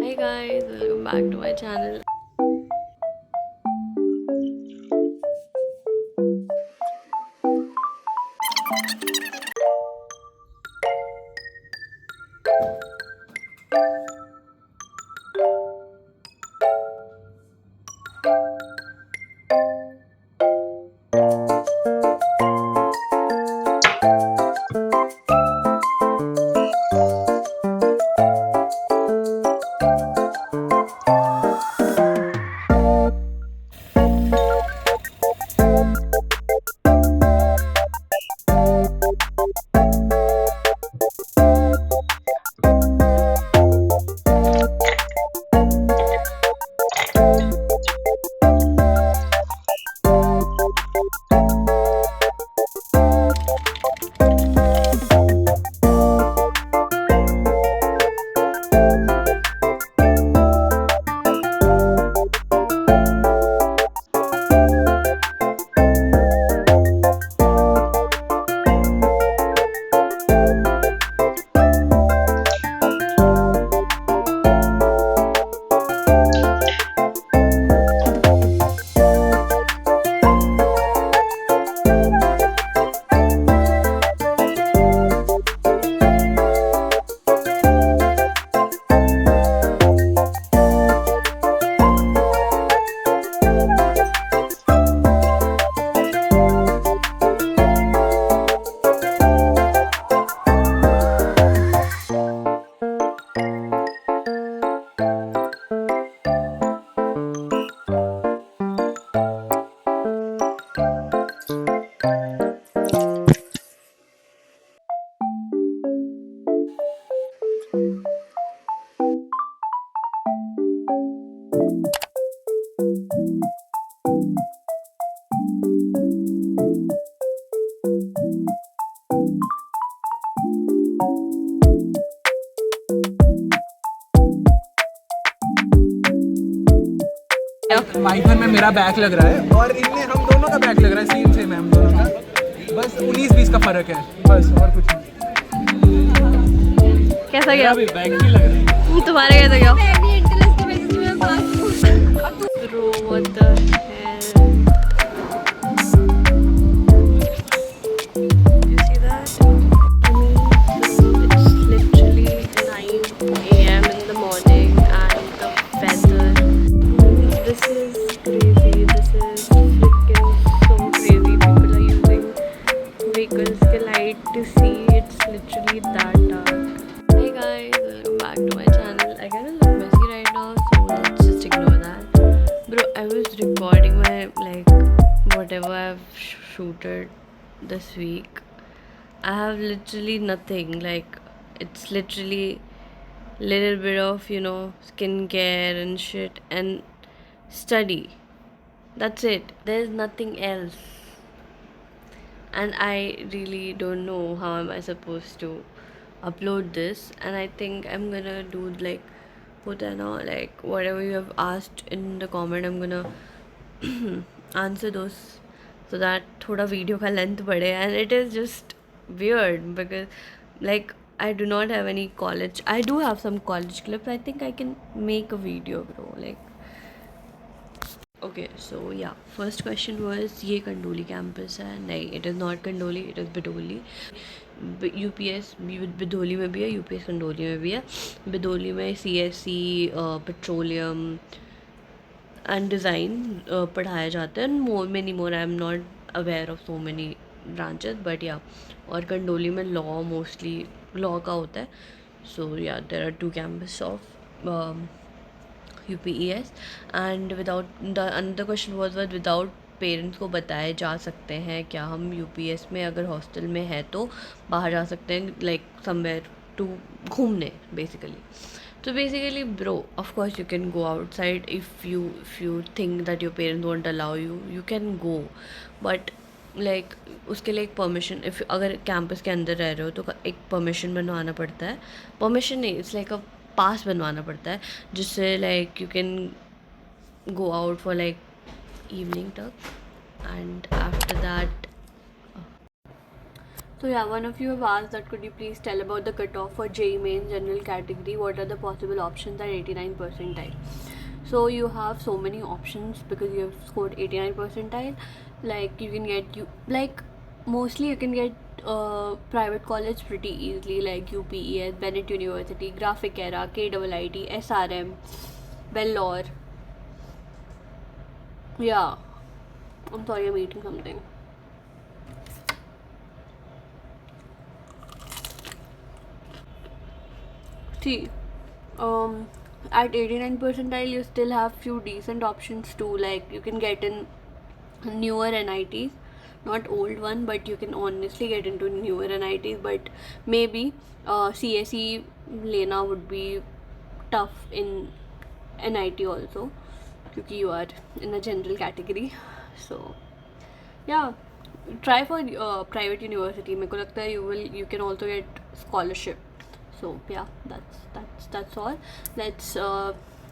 Hey guys, welcome back to my channel. Python में मेरा back लग रहा है और इनमें हम दोनों का बैक लग रहा है, सेम सेम है हम दोनों का, बस 19-20 का फर्क है, बस और कुछ नहीं। कैसा गया? अभी बैक ही लग रहा है। तुम्हारा कैसा गया? Bro, what the hell? You see that? I mean, it's literally 9 a.m. in the morning and the weather. This is crazy. This is freaking so crazy. People are using vehicles के light to see. It's literally that dark. Hey guys, welcome back to my channel. I kind of look messy right now, so let's just ignore that. Bro, I was recording my whatever I've shooted this week. I have literally nothing. It's literally little bit of skincare and shit and study. That's it. There's nothing else. And I really don't know how am I supposed to upload this. And I think I'm gonna do whatever you have asked in the comment, I'm gonna answer those so that thoda video ka length bade. And it is just weird because I do not have any college. I do have some college clips. I think I can make a video, bro. Okay, so yeah, first question was ये Kandoli campus है? नहीं, it is not Kandoli, it is Bidholi. UPES Bidholi में भी है, UPS Kandoli में भी है. बिदोली में सीएससी, पेट्रोलियम एंड डिज़ाइन पढ़ाया जाता है. More many more, I am not aware of so many branches, but या. और कंडोली में लॉ, मोस्टली लॉ का होता है. So yeah, there are 2 campus of UPES. And without the another question was without parents को बताए जा सकते हैं क्या हम UPS में अगर हॉस्टल में है तो बाहर जा सकते हैं, समवेयर टू घूमने बेसिकली. तो basically bro, of course you can go outside if you think that your parents won't allow you can go. But उसके लिए एक परमिशन, इफ़ अगर कैंपस के अंदर रह रहे हो तो एक परमिशन बनवाना पड़ता है. परमिशन नहीं, इट्स लाइक अ पास बनवाना पड़ता है, जिससे you can go out for evening तक. एंड आफ्टर दैट, तो So yeah, one of you have asked that could you please tell about the cutoff for JEE Main general category? What are the possible options at 89 percentile? So you have so many options because you have scored 89 percentile. Like you can get mostly you can get private college pretty easily, like UPES, Bennett University, Graphic Era, KIIT, SRM, Bellore. Yeah, I'm sorry, I'm eating something. See, at 89 percentile, you still have few decent options too. Like you can get in newer NITs, not old one, but you can honestly get into newer NITs. But maybe CSE lena would be tough in NIT also, because you are in a general category. So yeah, try for private university. मेरे को लगता है you can also get scholarship. So yeah, that's all. Let's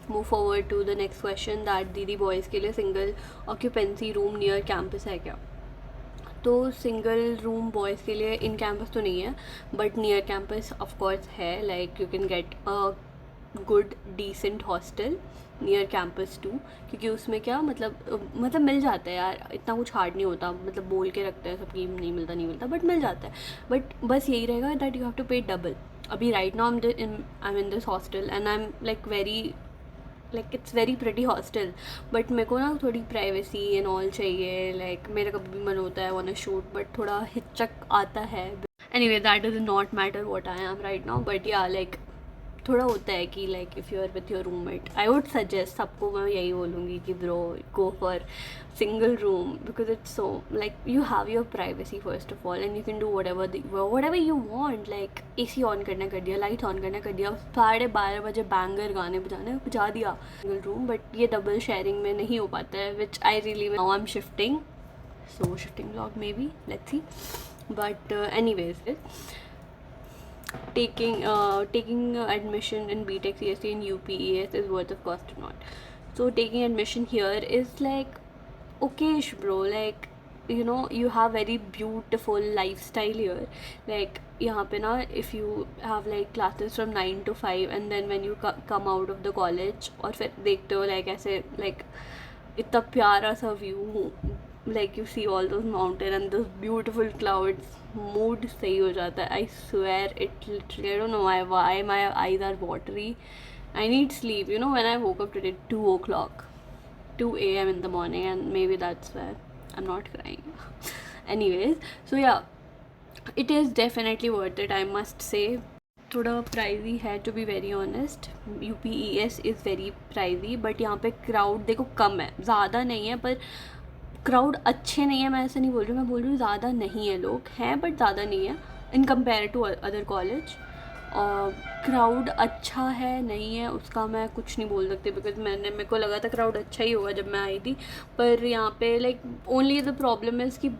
move forward to the next question. That दीदी boys के लिए single occupancy room near campus है क्या? तो सिंगल रूम बॉयज़ के लिए इन कैंपस तो नहीं है, but near campus of course है. Like you can get a good decent hostel near campus too, क्योंकि उसमें क्या मतलब मिल जाता है यार, इतना कुछ हार्ड नहीं होता. मतलब बोल के रखते हैं सबकी नहीं मिलता, बट मिल जाता है. बट बस यही रहेगा दैट यू हैव टू पे डबल. अभी right now I M in this hostel and I am like it's very pretty hostel, but मेरे को ना थोड़ी प्राइवेसी एंड ऑल चाहिए. लाइक मेरा कभी भी मन होता है वांट टू शूट, बट थोड़ा हिचक आता है. Anyway that does not matter what I am right now, but yeah like थोड़ा होता है कि like if you are with your roommate, I would suggest सबको मैं यही बोलूँगी कि bro go for single room, because it's so like you have your privacy first of all and you can do whatever you want. Like AC on करना कर दिया, light on करना कर दिया, 12:30 बजे बैंगर गाने बजा दिया सिंगल रूम. बट ये डबल शेयरिंग में नहीं हो पाता है, which I really now I am shifting. So shifting vlog maybe, let's see. But anyways, taking admission in BTech CSE and UPES is worth of cost or not. So taking admission here is like okayish bro. Like you know, you have very beautiful lifestyle here. Like यहाँ पे ना if you have like classes from 9 to 5 and then when you come out of the college और फिर देखते हो like ऐसे like इतना प्यारा सा view, like you see all those mountains and those beautiful clouds, mood सही हो जाता है. I swear it literally, I don't know why my eyes are watery. I need sleep. You know, when I woke up today 2 a.m. in the morning, and maybe that's why I'm not crying. Anyways, so yeah, it is definitely worth it, I must say. थोड़ा pricey है to be very honest. UPES is very pricey, but यहाँ पे crowd देखो कम है, ज़्यादा नहीं है, पर क्राउड अच्छे नहीं है. मैं ऐसा नहीं बोल रही हूँ, मैं बोल रही हूँ ज़्यादा नहीं है, लोग हैं बट ज़्यादा नहीं है in compare to other college. और क्राउड अच्छा है नहीं है उसका मैं कुछ नहीं बोल सकती, बिकॉज मेरे को लगा था क्राउड अच्छा ही होगा जब मैं आई थी. पर यहाँ पे लाइक ओनली द प्रॉब्लम है कि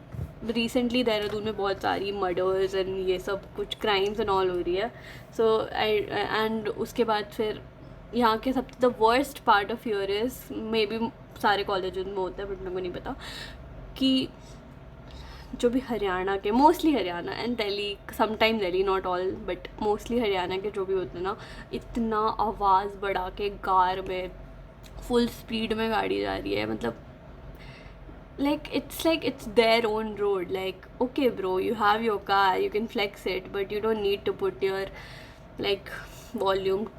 रिसेंटली देहरादून में बहुत सारी मर्डर्स एंड ये सब कुछ क्राइम्स एंड ऑल हो रही है. सो एंड उसके बाद फिर यहाँ के सबसे the worst part of year is, may be सारे कॉलेज में होता है बट मेरे को नहीं पता, कि जो भी हरियाणा के, mostly Haryana and Delhi, sometime Delhi, not all but mostly Haryana के जो भी होते हैं ना, इतना आवाज़ बढ़ा के कार में फुल स्पीड में गाड़ी जा रही है. मतलब like it's their own road. Like okay bro, you have your car, you can flex it, but you don't need to put your like volume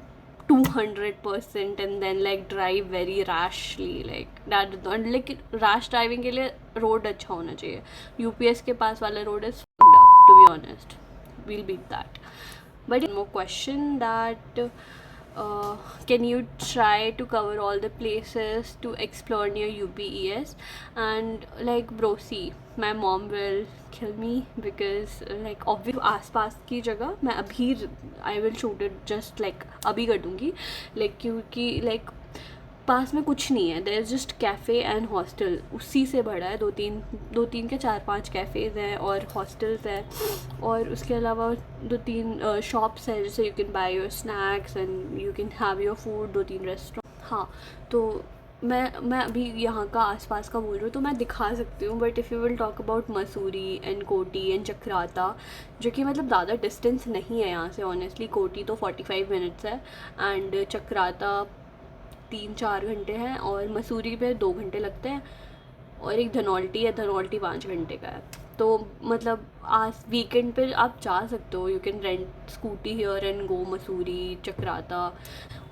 200% and then like drive very rashly. Like that is not like rash driving के लिए road अच्छा होना चाहिए. UPS के पास वाला road is fucked up, to be honest. We'll beat that. But one more question, that can you try to cover all the places to explore near UPES? And like bro, see, my mom will kill me because like obviously आस पास की जगह मैं अभी I will shoot it just like अभी कर दूँगी, like क्योंकि like पास में कुछ नहीं है. There is just cafe and hostel, उसी से बड़ा है. दो तीन के 4-5 कैफ़ेज़ हैं और हॉस्टल्स हैं, और उसके अलावा 2-3 शॉप्स हैं जैसे you can by your snacks and you can have your food. 2-3 restaurant. हाँ, तो मैं अभी यहाँ का आसपास का बोल रही हूँ तो मैं दिखा सकती हूँ, but if you will talk about Mussoorie and कोटी एंड चक्राता, जो कि मतलब ज़्यादा डिस्टेंस नहीं है यहाँ से ऑनेस्टली। कोटी तो 45 मिनट्स है एंड चक्राता 3-4 घंटे हैं, और मसूरी पे 2 घंटे लगते हैं, और एक धनौल्टी है, धनौल्टी 5 घंटे का है। तो मतलब आज वीकेंड पे आप जा सकते हो, you can rent scooty here and go Mussoorie Chakrata.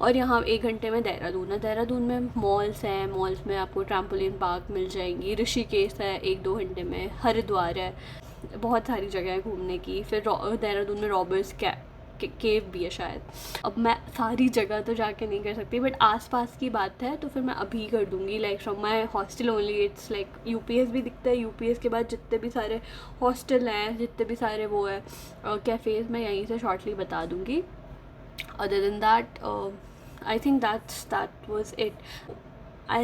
और यहाँ 1 घंटे में देहरादून है। देहरादून में मॉल्स हैं, मॉल्स में आपको ट्रैम्पोलिन पार्क मिल जाएंगी, ऋषिकेश है 1-2 घंटे में, हरिद्वार है, बहुत सारी जगह है घूमने की। फिर देहरादून में रॉबर्ट्स केव भी है शायद। अब मैं सारी जगह तो जाके नहीं कर सकती, बट आसपास की बात है तो फिर मैं अभी कर दूँगी। Like from my hostel only it's like UPS भी दिखता है, यूपीएस के बाद जितने भी सारे हॉस्टल हैं, जितने भी सारे वो है कैफ़ेज़, मैं यहीं से शॉर्टली बता दूँगी। other than that I think that was it. I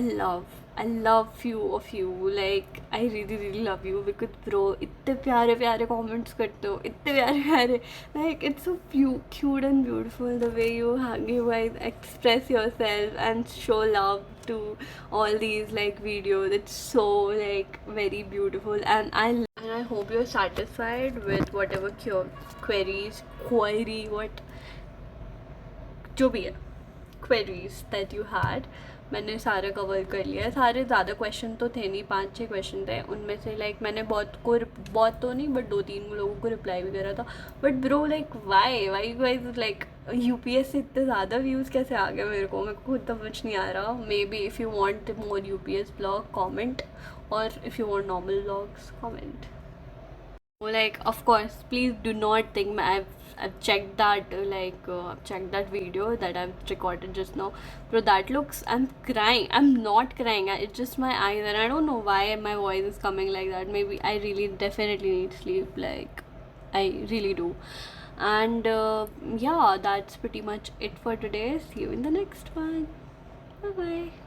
love few of you, like I really love you because bro इतने प्यारे प्यारे comments करते हो, इतने प्यारे प्यारे, like it's so cute and beautiful the way you guys express yourself and show love to all these like videos. It's so like very beautiful, and I hope you're satisfied with whatever query what जो भी है queries that you had, मैंने सारे cover कर लिया है। सारे ज़्यादा क्वेश्चन तो थे नहीं, 5-6 क्वेश्चन थे, उनमें से लाइक मैंने बहुत तो नहीं बट 2-3 लोगों को रिप्लाई भी करा था। But bro like why guys like UPS से इतने ज़्यादा व्यूज़ कैसे आ गए मेरे को खुद समझ नहीं आ रहा। Maybe if you want more UPES blog comment, और if you want normal blogs comment. Like of course please do not think I've checked that I've checked that video that I've recorded just now. Bro, that looks, I'm crying. I'm not crying, it's just my eyes, and I don't know why my voice is coming like that. Maybe I really definitely need sleep, like I really do. And yeah, that's pretty much it for today. See you in the next one. Bye bye.